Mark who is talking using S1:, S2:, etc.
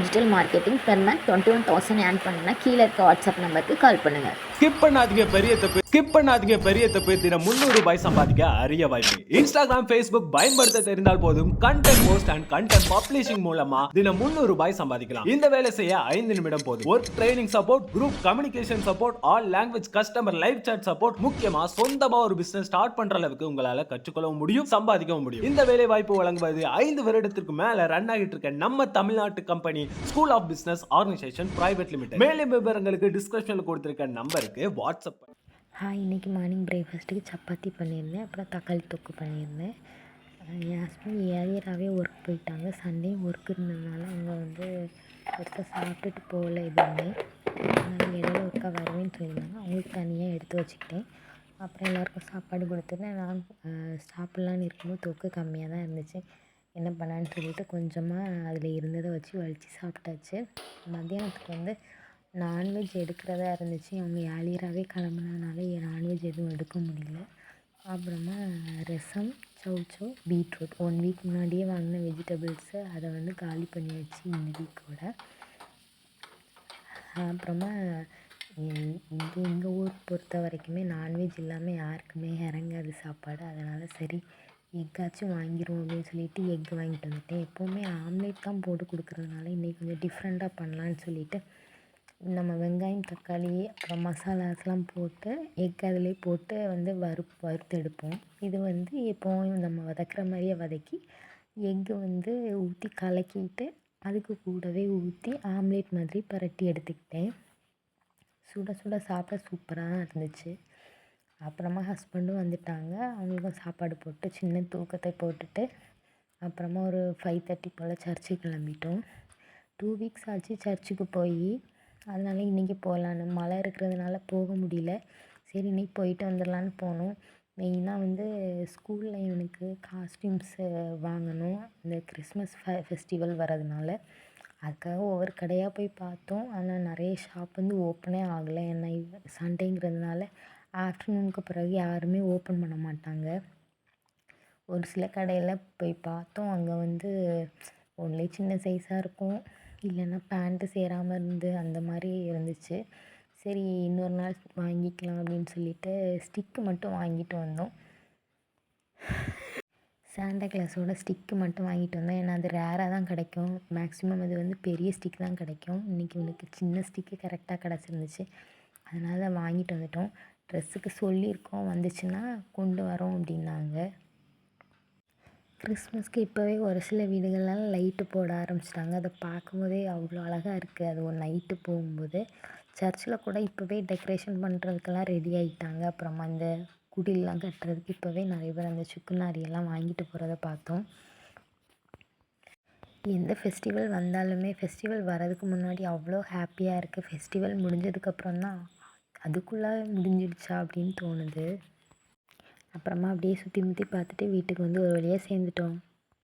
S1: Digital marketing per month 21,000 earn பண்ணுன்னா கீழே இருக்க வாட்ஸ்அப் நம்பருக்கு கால் பண்ணுங்கள்.
S2: ஸ்கிப் பண்ணாதீங்க பெரிய தப்பு. தினம் 300 ரூபாய் சம்பாதிக்க அரிய வாய்ப்பு. இன்ஸ்டாகிராம், ஃபேஸ்புக் பயன்படுத்த தெரிந்தால் போதும். Content post and content publishing மூலமா தினம் 300 ரூபாய் சம்பாதிக்கலாம். இந்த வேலை செய்ய 5 நிமிடம் போதும். Work training support, group communication support, all language customer live chat support, முக்கியமா சொந்தமா ஒரு பிசினஸ் ஸ்டார்ட் பண்ற அளவுக்கு உங்களால கற்றுக்கொள்ளவும் முடியும், சம்பாதிக்கவும் முடியும். இந்த வேலை வாய்ப்பு வழங்குவது 5 வருடத்திற்கு மேல ரன் ஆகிட்டு இருக்க நம்ம தமிழ்நாட்டு company school of business organisation private limited. மேலும் விவரங்களுக்கு டிஸ்கிரிப்ஷன்ல கொடுத்திருக்க நம்பருக்கு வாட்ஸ்அப்.
S1: இன்றைக்கி மார்னிங் பிரேக்ஃபாஸ்ட்டுக்கு சப்பாத்தி பண்ணியிருந்தேன், அப்புறம் தக்காளி தொக்கு பண்ணியிருந்தேன். என் ஹஸ்பண்ட் ஏரியராகவே ஒர்க் போயிட்டாங்க. சண்டே ஒர்க் இருந்ததுனால அவங்க வந்து ஒருக்கா சாப்பிட்டுட்டு போகல எதுவுமே. அதனால் இடையில ஒருக்கா வருவேன்னு சொல்லியிருந்தாங்க. அவங்களுக்கு தனியாக எடுத்து வச்சுக்கிட்டேன். அப்புறம் எல்லாேருக்கும் சாப்பாடு கொடுத்துட்டேன். நான் சாப்பிட்லான்னு இருக்கும்போது தொக்கு கம்மியாக தான் இருந்துச்சு. என்ன பண்ணான்னு சொல்லிட்டு கொஞ்சமாக அதில் இருந்ததை வச்சு வலித்து சாப்பிட்டாச்சு. மத்தியானத்துக்கு வந்து நான்வெஜ் எடுக்கிறதா இருந்துச்சு. அவங்க ஏர்லியராகவே கிளம்புனதுனால நான்வெஜ் எதுவும் எடுக்க முடியல. அப்புறமா ரசம், சௌச்சௌ, பீட்ரூட் 1 வீக் முன்னாடியே வாங்கின வெஜிடபிள்ஸு அதை வந்து காலி பண்ணி வச்சு இந்த வீக்கோட. அப்புறமா எங்கள் ஊர் பொறுத்த வரைக்குமே நான்வெஜ் இல்லாமல் யாருக்குமே இறங்காது சாப்பாடு. அதனால் சரி எக்காச்சும் வாங்கிடுவோம் அப்படின்னு சொல்லிட்டு எக் வாங்கிட்டு வந்துட்டேன். எப்போவுமே ஆம்லேட் தான் போட்டு கொடுக்குறதுனால இன்றைக்கி கொஞ்சம் டிஃப்ரெண்ட்டாக பண்ணலான்னு சொல்லிவிட்டு நம்ம வெங்காயம், தக்காளி, அப்புறம் மசாலாஸ்லாம் போட்டு எக் அதிலே போட்டு வந்து வறுத்தெடுப்போம். இது வந்து எப்போவும் நம்ம வதக்குற மாதிரியே வதக்கி எக்கு வந்து ஊற்றி கலக்கிட்டு அதுக்கு கூடவே ஊற்றி ஆம்லேட் மாதிரி பரட்டி எடுத்துக்கிட்டேன். சுட சுட சாப்பிட சூப்பராக இருந்துச்சு. அப்புறமா ஹஸ்பண்டும் வந்துட்டாங்க. அவங்களுக்கும் சாப்பாடு போட்டு சின்ன தூக்கத்தை போட்டுட்டு அப்புறமா ஒரு 5:30 போல் சர்ச்சுக்கு கிளம்பிட்டோம். 2 வீக்ஸ் ஆச்சு சர்ச்சுக்கு போய். அதனால இன்றைக்கி போகலான்னு, மழை இருக்கிறதுனால போக முடியல. சரி இன்றைக்கி போயிட்டு வந்துடலான்னு போனோம். மெயினாக வந்து ஸ்கூலில் இவனுக்கு காஸ்டியூம்ஸு வாங்கணும், இந்த கிறிஸ்மஸ் ஃபெஸ்டிவல் வரதுனால. அதுக்காக ஒவ்வொரு கடையாக போய் பார்த்தோம். ஆனால் நிறைய ஷாப் வந்து ஓப்பனே ஆகலை. ஏன்னா சண்டேங்கிறதுனால ஆஃப்டர்நூனுக்கு பிறகு யாருமே ஓப்பன் பண்ண மாட்டாங்க. ஒரு சில கடையில் போய் பார்த்தோம். அங்கே வந்து ஒன்லி சின்ன சைஸாக இருக்கும், இல்லைன்னா பேண்ட்டு சேராமல் இருந்து அந்த மாதிரி இருந்துச்சு. சரி இன்னொரு நாள் வாங்கிக்கலாம் அப்படின்னு சொல்லிட்டு ஸ்டிக்கு மட்டும் வாங்கிட்டு வந்தோம். சாண்டா கிளாஸோட ஸ்டிக்கு மட்டும் வாங்கிட்டு வந்தோம். ஏன்னா அது ரேராக தான் கிடைக்கும். மேக்ஸிமம் அது வந்து பெரிய ஸ்டிக் தான் கிடைக்கும். இன்றைக்கி உனக்கு சின்ன ஸ்டிக்கு கரெக்டாக கிடச்சிருந்துச்சு. அதனால் வாங்கிட்டு வந்துட்டோம். ட்ரெஸ்ஸுக்கு சொல்லியிருக்கோம், வந்துச்சுன்னா கொண்டு வரோம் அப்படின்னாங்க. கிறிஸ்மஸ்க்கு இப்போவே ஒரு சில வீடுகளெலாம் லைட்டு போட ஆரம்பிச்சிட்டாங்க. அதை பார்க்கும்போதே அவ்வளோ அழகாக இருக்குது. அது ஒரு நைட்டு போகும்போது சர்ச்சில் கூட இப்போவே டெக்கரேஷன் பண்ணுறதுக்கெல்லாம் ரெடி ஆகிட்டாங்க. அப்புறமா இந்த குடிலெலாம் கட்டுறதுக்கு இப்போவே நிறைய பேர் அந்த சுக்குநாரியெல்லாம் வாங்கிட்டு போகிறத பார்த்தோம். எந்த ஃபெஸ்டிவல் வந்தாலுமே ஃபெஸ்டிவல் வர்றதுக்கு முன்னாடி அவ்வளோ ஹாப்பியாக இருக்குது. ஃபெஸ்டிவல் முடிஞ்சதுக்கப்புறம் தான் அதுக்குள்ளே முடிஞ்சிடுச்சா அப்படின்னு தோணுது. அப்புறமா அப்படியே சுற்றி முற்றி பார்த்துட்டு வீட்டுக்கு வந்து ஒரு வழியாக சேர்ந்துட்டோம்.